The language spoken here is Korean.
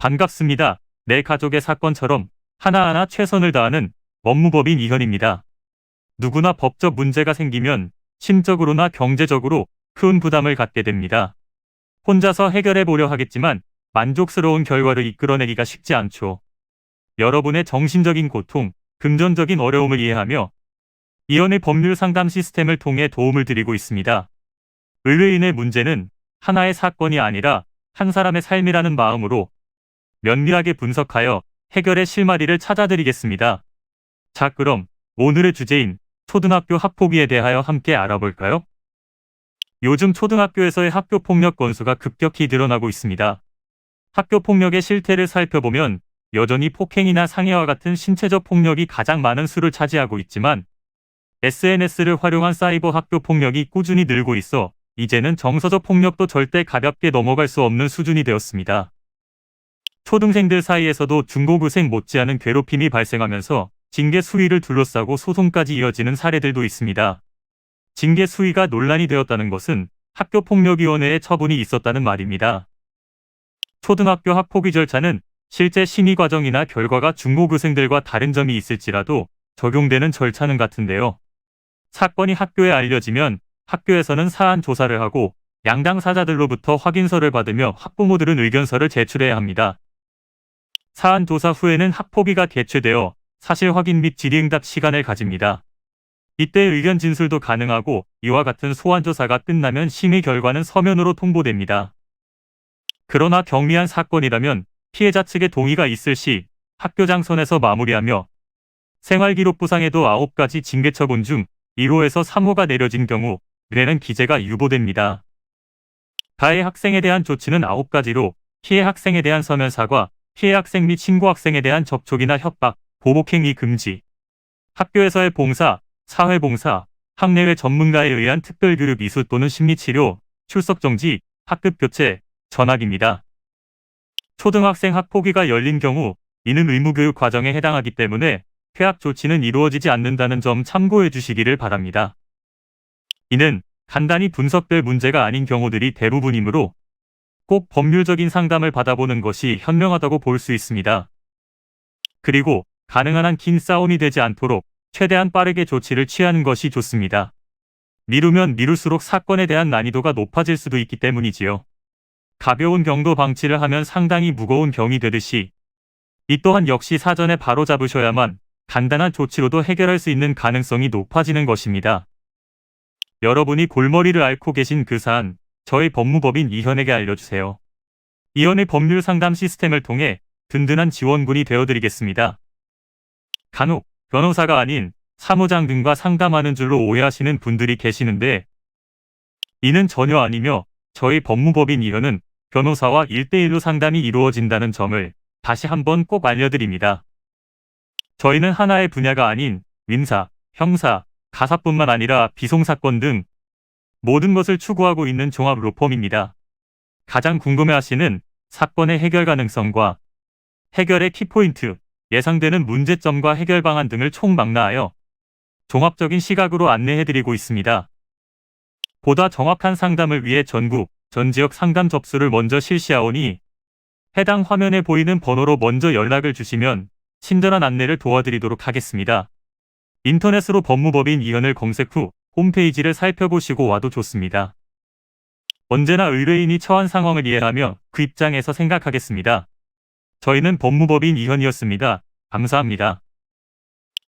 반갑습니다. 내 가족의 사건처럼 하나하나 최선을 다하는 법무법인 이현입니다. 누구나 법적 문제가 생기면 심적으로나 경제적으로 큰 부담을 갖게 됩니다. 혼자서 해결해 보려 하겠지만 만족스러운 결과를 이끌어내기가 쉽지 않죠. 여러분의 정신적인 고통, 금전적인 어려움을 이해하며 이현의 법률 상담 시스템을 통해 도움을 드리고 있습니다. 의뢰인의 문제는 하나의 사건이 아니라 한 사람의 삶이라는 마음으로 면밀하게 분석하여 해결의 실마리를 찾아드리겠습니다. 자, 그럼 오늘의 주제인 초등학교 학폭위에 대하여 함께 알아볼까요? 요즘 초등학교에서의 학교폭력 건수가 급격히 늘어나고 있습니다. 학교폭력의 실태를 살펴보면 여전히 폭행이나 상해와 같은 신체적 폭력이 가장 많은 수를 차지하고 있지만 SNS를 활용한 사이버 학교폭력이 꾸준히 늘고 있어 이제는 정서적 폭력도 절대 가볍게 넘어갈 수 없는 수준이 되었습니다. 초등생들 사이에서도 중고교생 못지않은 괴롭힘이 발생하면서 징계 수위를 둘러싸고 소송까지 이어지는 사례들도 있습니다. 징계 수위가 논란이 되었다는 것은 학교폭력위원회의 처분이 있었다는 말입니다. 초등학교 학폭위 절차는 실제 심의 과정이나 결과가 중고교생들과 다른 점이 있을지라도 적용되는 절차는 같은데요. 사건이 학교에 알려지면 학교에서는 사안 조사를 하고 양당 사자들로부터 확인서를 받으며 학부모들은 의견서를 제출해야 합니다. 사안 조사 후에는 학폭위가 개최되어 사실 확인 및 질의응답 시간을 가집니다. 이때 의견 진술도 가능하고 이와 같은 소환 조사가 끝나면 심의 결과는 서면으로 통보됩니다. 그러나 경미한 사건이라면 피해자 측의 동의가 있을 시 학교장 선에서 마무리하며 생활기록부상에도 9가지 징계 처분 중 1호에서 3호가 내려진 경우 의뢰는 기재가 유보됩니다. 가해 학생에 대한 조치는 9가지로 피해 학생에 대한 서면 사과, 피해 학생 및 신고 학생에 대한 접촉이나 협박, 보복행위 금지, 학교에서의 봉사, 사회봉사, 학내외 전문가에 의한 특별교육 이수 또는 심리치료, 출석 정지, 학급 교체, 전학입니다. 초등학생 학폭위가 열린 경우 이는 의무교육 과정에 해당하기 때문에 퇴학 조치는 이루어지지 않는다는 점 참고해 주시기를 바랍니다. 이는 간단히 분석될 문제가 아닌 경우들이 대부분이므로 꼭 법률적인 상담을 받아보는 것이 현명하다고 볼 수 있습니다. 그리고 가능한 한 긴 싸움이 되지 않도록 최대한 빠르게 조치를 취하는 것이 좋습니다. 미루면 미룰수록 사건에 대한 난이도가 높아질 수도 있기 때문이지요. 가벼운 경도 방치를 하면 상당히 무거운 병이 되듯이 이 또한 역시 사전에 바로 잡으셔야만 간단한 조치로도 해결할 수 있는 가능성이 높아지는 것입니다. 여러분이 골머리를 앓고 계신 그 사안, 저희 법무법인 이현에게 알려주세요. 이현의 법률 상담 시스템을 통해 든든한 지원군이 되어드리겠습니다. 간혹 변호사가 아닌 사무장 등과 상담하는 줄로 오해하시는 분들이 계시는데 이는 전혀 아니며 저희 법무법인 이현은 변호사와 1대1로 상담이 이루어진다는 점을 다시 한번 꼭 알려드립니다. 저희는 하나의 분야가 아닌 민사, 형사, 가사뿐만 아니라 비송사건 등 모든 것을 추구하고 있는 종합 로펌입니다. 가장 궁금해하시는 사건의 해결 가능성과 해결의 키포인트, 예상되는 문제점과 해결 방안 등을 총망라하여 종합적인 시각으로 안내해드리고 있습니다. 보다 정확한 상담을 위해 전국, 전 지역 상담 접수를 먼저 실시하오니 해당 화면에 보이는 번호로 먼저 연락을 주시면 친절한 안내를 도와드리도록 하겠습니다. 인터넷으로 법무법인 이현을 검색 후 홈페이지를 살펴보시고 와도 좋습니다. 언제나 의뢰인이 처한 상황을 이해하며 그 입장에서 생각하겠습니다. 저희는 법무법인 이현이었습니다. 감사합니다.